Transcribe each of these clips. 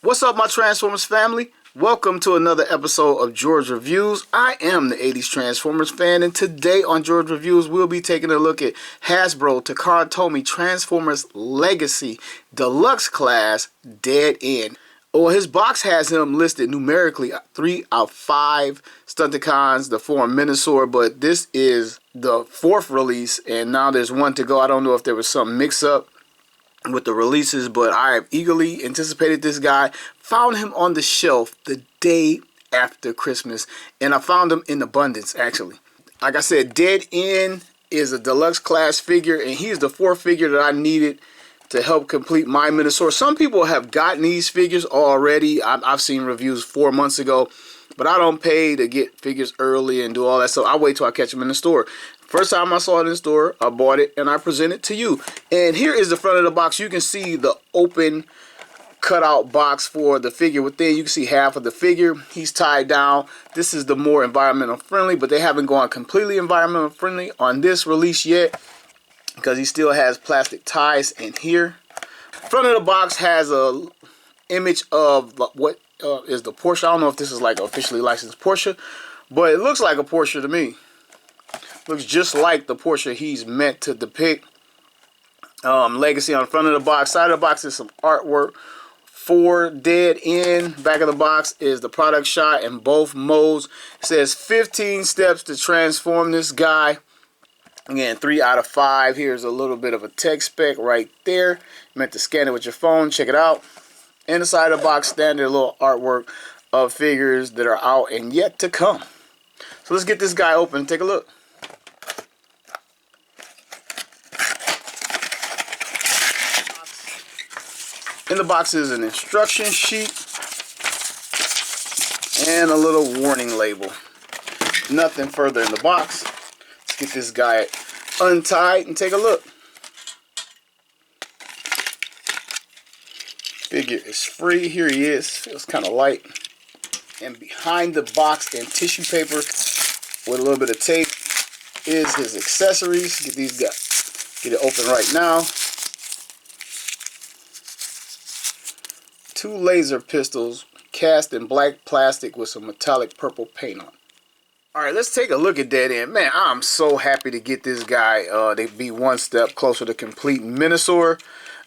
What's up, my Transformers family? Welcome to another episode of George Reviews. I am the 80s Transformers fan, and today on George Reviews, we'll be taking a look at Hasbro Takara Tomy Transformers Legacy Deluxe Class Dead End. Well, his box has him listed numerically 3 out of 5 Stunticons, the form Minosaur, but this is the 4th release, and now there's one to go. I don't know if there was some mix-up with the releases, but I have eagerly anticipated this guy. Found him on the shelf the day after Christmas, and I found him in abundance, actually. Like I said, Dead End is a deluxe class figure, and he's the 4th figure that I needed to help complete my Minosaur. Some people have gotten these figures already. I've seen reviews 4 months ago, but I don't pay to get figures early and do all that, so I wait till I catch them in the store. First time I saw it in the store, I bought it and I present it to you. And here is the front of the box. You can see the open cutout box for the figure within. You can see half of the figure. He's tied down. This is the more environmental friendly, but they haven't gone completely environmental friendly on this release yet because he still has plastic ties in here. Front of the box has a image of what is the Porsche. I don't know if this is like officially licensed Porsche, but it looks like a Porsche to me. Looks just like the Porsche he's meant to depict. Legacy on the front of the box. Side of the box is some artwork for Dead End. Back of the box is the product shot in both modes. It says 15 steps to transform this guy. Again, 3 out of 5. Here's a little bit of a text spec right there. You meant to scan it with your phone. Check it out. And the side of the box, standard little artwork of figures that are out and yet to come. So let's get this guy open and take a look. In the box is an instruction sheet and a little warning label. Nothing further in the box. Let's get this guy untied and take a look. Figure is free. Here he is. Feels kind of light. And behind the box and tissue paper with a little bit of tape is his accessories. Get these guys. Get it open right now. 2 laser pistols cast in black plastic with some metallic purple paint on. Alright, let's take a look at Dead End. Man, I'm so happy to get this guy to be one step closer to complete Minosaur.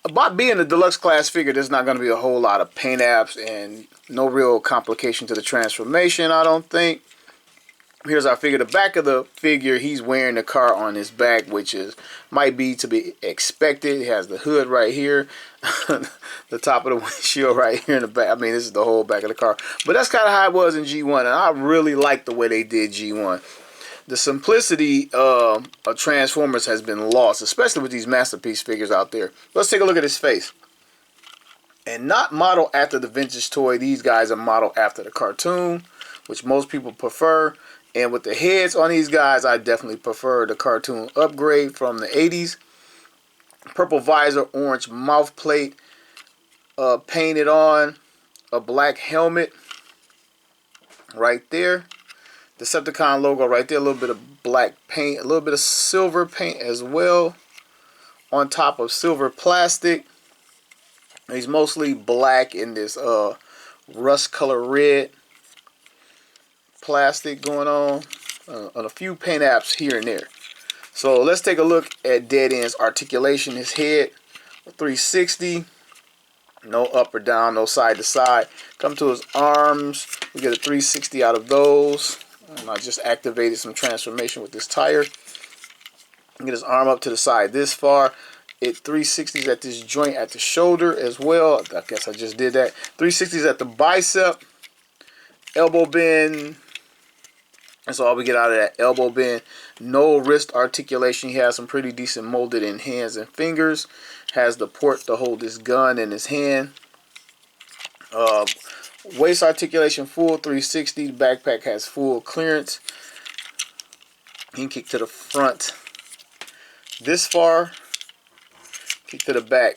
About being a deluxe class figure, there's not going to be a whole lot of paint apps and no real complication to the transformation, I don't think. Here's our figure. The back of the figure, he's wearing the car on his back, which is might be to be expected. He has the hood right here, the top of the windshield right here in the back. I mean, this is the whole back of the car. But that's kind of how it was in G1, and I really like the way they did G1. The simplicity of Transformers has been lost, especially with these masterpiece figures out there. Let's take a look at his face. And not modeled after the vintage toy. These guys are modeled after the cartoon, which most people prefer. And with the heads on these guys, I definitely prefer the cartoon upgrade from the 80s. Purple visor, orange mouth plate, painted on, a black helmet right there. Decepticon logo right there, a little bit of black paint, a little bit of silver paint as well on top of silver plastic. He's mostly black in this rust color red plastic going on a few paint apps here and there. So let's take a look at Dead End's articulation. His head, 360, no up or down, no side to side. Come to his arms, we get a 360 out of those. And I just activated some transformation with this tire. Get his arm up to the side this far. It 360s at this joint at the shoulder as well. I guess I just did that. 360s at the bicep, elbow bend. That's all we get out of that elbow bend. No wrist articulation. He has some pretty decent molded in hands and fingers. Has the port to hold his gun in his hand. Waist articulation full 360. The backpack has full clearance. He can kick to the front this far. Kick to the back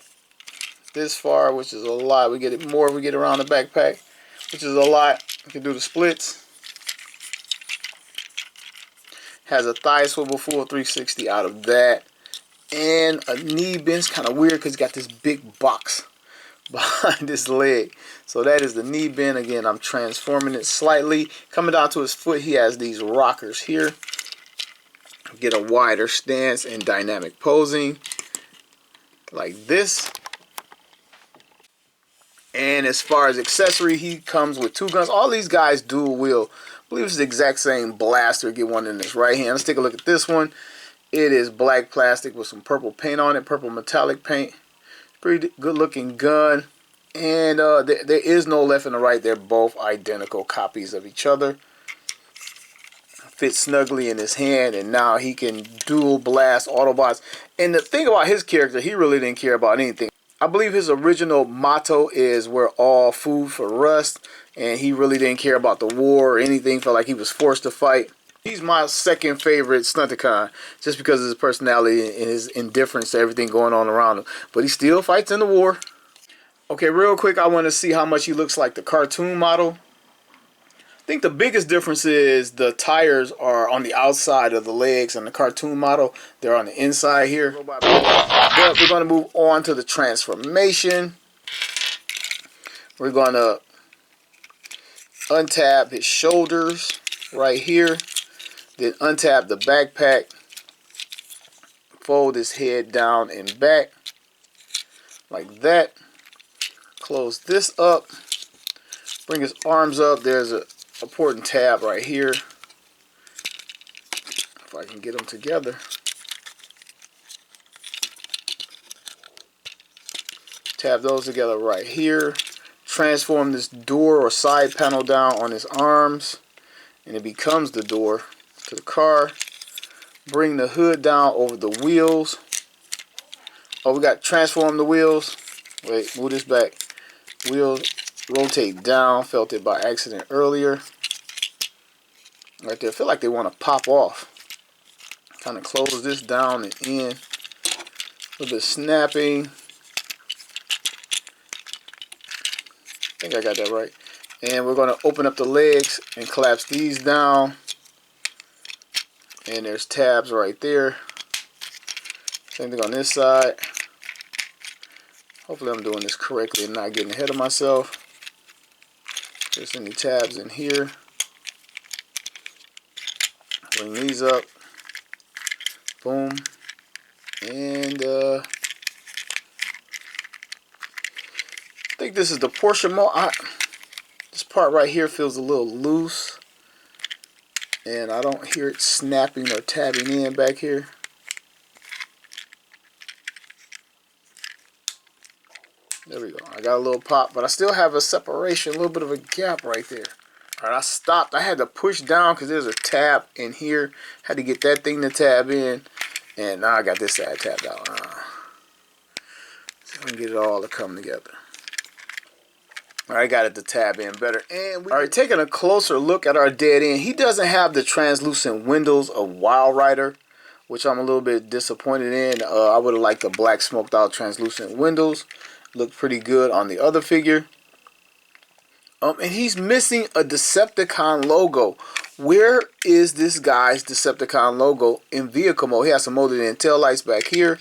this far, which is a lot. We get it more if we get around the backpack, which is a lot. We can do the splits. Has a thigh swivel full 360 out of that. And a knee bend's kind of weird because it's got this big box behind his leg. So that is the knee bend. Again, I'm transforming it slightly. Coming down to his foot, he has these rockers here. Get a wider stance and dynamic posing like this. And as far as accessory, he comes with 2 guns. All these guys dual wield. I believe it's the exact same blaster. Get one in his right hand. Let's take a look at this one. It is black plastic with some purple paint on it, purple metallic paint. Pretty good looking gun. And there is no left and the right. They're both identical copies of each other. Fits snugly in his hand, and now he can dual blast Autobots. And the thing about his character, he really didn't care about anything. I believe his original motto is "We're all food for Rust," and he really didn't care about the war or anything. Felt like he was forced to fight. He's my second favorite Stunticon, just because of his personality and his indifference to everything going on around him. But he still fights in the war. Okay, real quick, I want to see how much he looks like the cartoon model. I think the biggest difference is the tires are on the outside of the legs, and the cartoon model, they're on the inside here. But we're going to move on to the transformation. We're going to untap his shoulders right here. Then untap the backpack. Fold his head down and back like that. Close this up. Bring his arms up. There's a important tab right here. If I can get them together. Tab those together right here. Transform this door or side panel down on his arms, and it becomes the door to the car. Bring the hood down over the wheels. Oh, we got transform the wheels. Wait, move this back. Wheels rotate down. Felt it by accident earlier. Right there. I feel like they want to pop off. Kind of close this down and in. A little bit of snapping. I think I got that right. And we're going to open up the legs and collapse these down. And there's tabs right there. Same thing on this side. Hopefully I'm doing this correctly and not getting ahead of myself. There's any tabs in here. Bring these up. Boom. And I think this is the Porsche mode. This part right here feels a little loose. And I don't hear it snapping or tabbing in back here. There we go. I got a little pop, but I still have a separation, a little bit of a gap right there. All right, I stopped. I had to push down because there's a tab in here. Had to get that thing to tab in. And now I got this side tabbed out. So I can get it all to come together. All right, got it to tab in better. And all right, taking a closer look at our dead end. He doesn't have the translucent windows of Wild Rider, which I'm a little bit disappointed in. I would have liked the black smoked out translucent windows. Looked pretty good on the other figure. And he's missing a Decepticon logo. Where is this guy's Decepticon logo in vehicle mode? He has some molded in tail lights back here.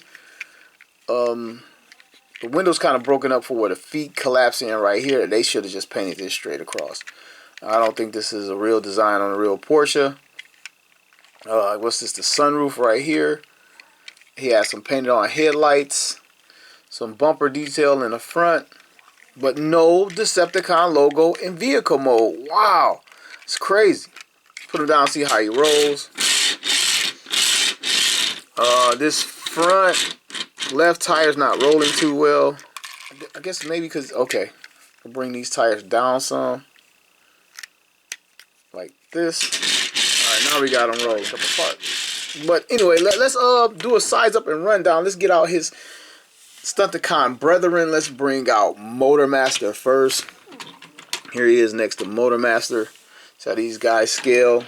The window's kind of broken up for where the feet collapse in right here. They should have just painted this straight across. I don't think this is a real design on a real Porsche. What's this? The sunroof right here. He has some painted on headlights. Some bumper detail in the front. But no Decepticon logo in vehicle mode. Wow. It's crazy. Put him down and see how he rolls. This front left tire's not rolling too well. I guess maybe because, okay, I'll bring these tires down some. Like this. Alright, now we got them rolling up apart. But anyway, let's do a size up and run down. Let's get out his Stunticon brethren. Let's bring out Motormaster first. Here he is next to Motormaster. That's how these guys scale.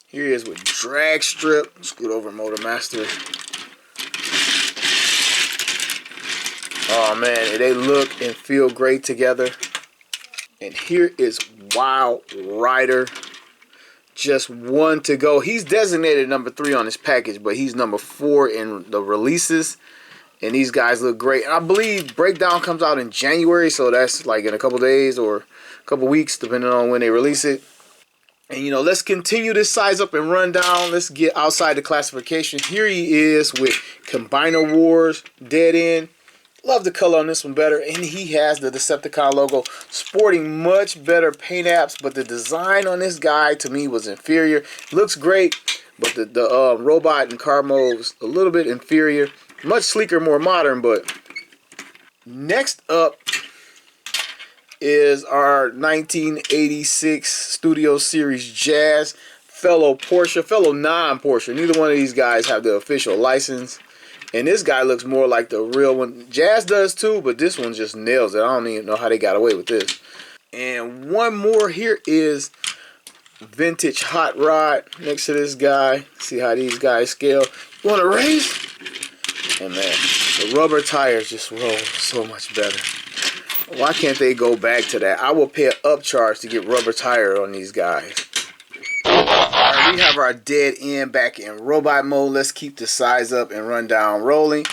Here he is with Drag Strip. Scoot over Motormaster. Oh man, they look and feel great together. And here is Wild Rider. Just one to go. He's designated number 3 on his package, but he's number 4 in the releases. And these guys look great. And I believe Breakdown comes out in January, so that's like in a couple days or a couple weeks, depending on when they release it. And, you know, let's continue this size up and run down. Let's get outside the classification. Here he is with Combiner Wars, Dead End. Love the color on this one better. And he has the Decepticon logo, sporting much better paint apps. But the design on this guy, to me, was inferior. Looks great, but the robot and car mode was a little bit inferior. Much sleeker, more modern. But next up is our 1986 Studio Series Jazz, fellow Porsche, fellow non-Porsche. Neither one of these guys have the official license. And this guy looks more like the real one. Jazz does too, but this one just nails it. I don't even know how they got away with this. And one more here is vintage hot rod next to this guy. See how these guys scale. You want to race? And man, the rubber tires just roll so much better. Why can't they go back to that? I will pay an upcharge to get rubber tire on these guys. Alright, we have our Dead End back in robot mode. Let's keep the size up and run down rolling.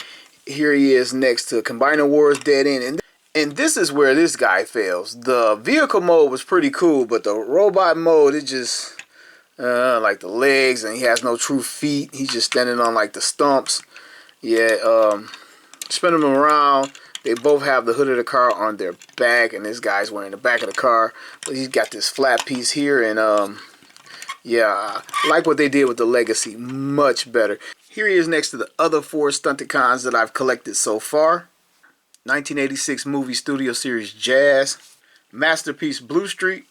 Here he is next to Combiner Wars Dead End. And this is where this guy fails. The vehicle mode was pretty cool, but the robot mode, it just like the legs, and he has no true feet. He's just standing on like the stumps. Yeah, spin them around. They both have the hood of the car on their back, and this guy's wearing the back of the car. But he's got this flat piece here, and yeah, I like what they did with the Legacy. Much better. Here he is next to the other 4 Stunticons that I've collected so far. 1986 movie Studio Series Jazz, Masterpiece Blue Streak,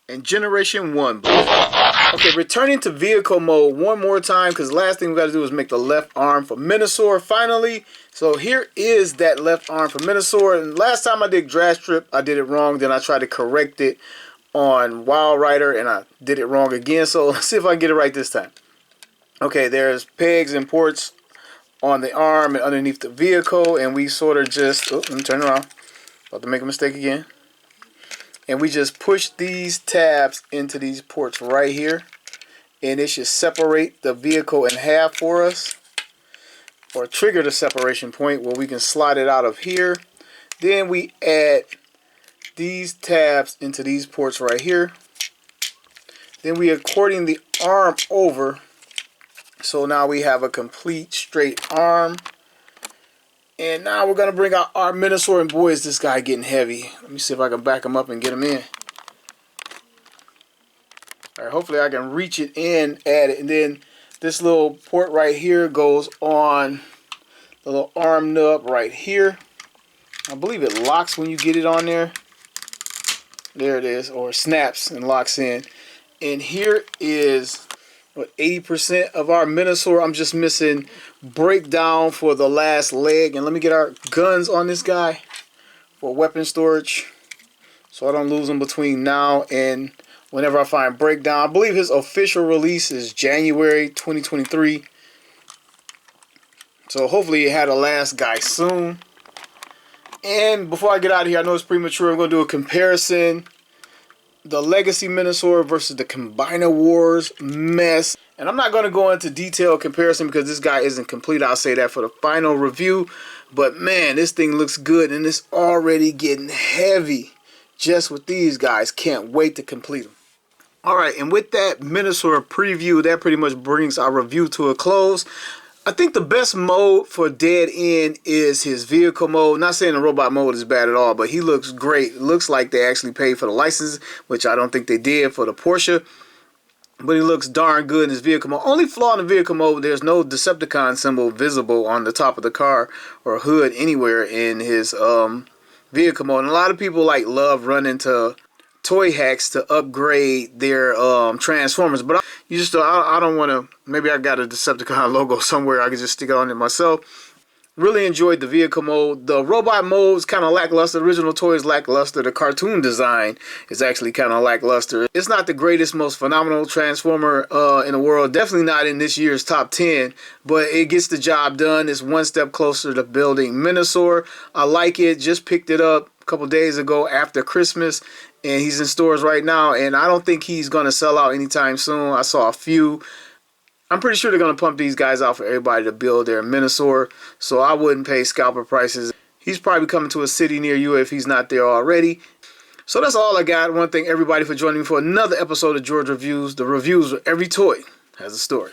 and Generation 1 Blue Streak. Okay, returning to vehicle mode one more time, because the last thing we got to do is make the left arm for Minosaur finally. So here is that left arm for Minosaur. And last time I did Drag Strip, I did it wrong. Then I tried to correct it on Wild Rider, and I did it wrong again. So let's see if I can get it right this time. Okay, there's pegs and ports on the arm and underneath the vehicle, and we sort of just, oh, let me turn around. About to make a mistake again. And we just push these tabs into these ports right here, and it should separate the vehicle in half for us, or trigger the separation point where we can slide it out of here. Then we add these tabs into these ports right here. Then we according the arm over, so now we have a complete straight arm. And now we're going to bring out our Minosaur, and boy is this guy getting heavy. Let me see if I can back him up and get him in. Alright, hopefully I can reach it in, add it, and then this little port right here goes on the little arm nub right here. I believe it locks when you get it on there. There it is, or snaps and locks in. And here is what, 80% of our Minosaur. I'm just missing breakdown for the last leg. And let me get our guns on this guy for weapon storage, so I don't lose them between now and whenever I find breakdown. I believe his official release is January 2023. So hopefully it had a last guy soon. And before I get out of here, I know it's premature, I'm going to do a comparison. The Legacy Minosaur versus the Combiner Wars mess. And I'm not going to go into detailed comparison because this guy isn't complete. I'll say that for the final review. But man, this thing looks good, and it's already getting heavy just with these guys. Can't wait to complete them. Alright, and with that Minosaur preview, that pretty much brings our review to a close. I think the best mode for Dead End is his vehicle mode. Not saying the robot mode is bad at all, but he looks great. It looks like they actually paid for the license, which I don't think they did for the Porsche. But he looks darn good in his vehicle mode. Only flaw in the vehicle mode, there's no Decepticon symbol visible on the top of the car or hood anywhere in his vehicle mode. And a lot of people love running to toy hacks to upgrade their Transformers, but I don't want to. Maybe I got a Decepticon logo somewhere, I can just stick it on it myself. Really enjoyed the vehicle mode. The robot mode is kind of lackluster. The original toy is lackluster. The cartoon design is actually kind of lackluster. It's not the greatest, most phenomenal Transformer in the world. Definitely not in this year's top 10, but it gets the job done. It's one step closer to building Minosaur. I like it. Just picked it up a couple days ago after Christmas, and he's in stores right now, and I don't think he's going to sell out anytime soon. I saw a few I'm pretty sure they're going to pump these guys out for everybody to build their Minosaur, so I wouldn't pay scalper prices. He's probably coming to a city near you if he's not there already. So that's all I got. I want to thank everybody for joining me for another episode of George Reviews. The reviews where every toy has a story.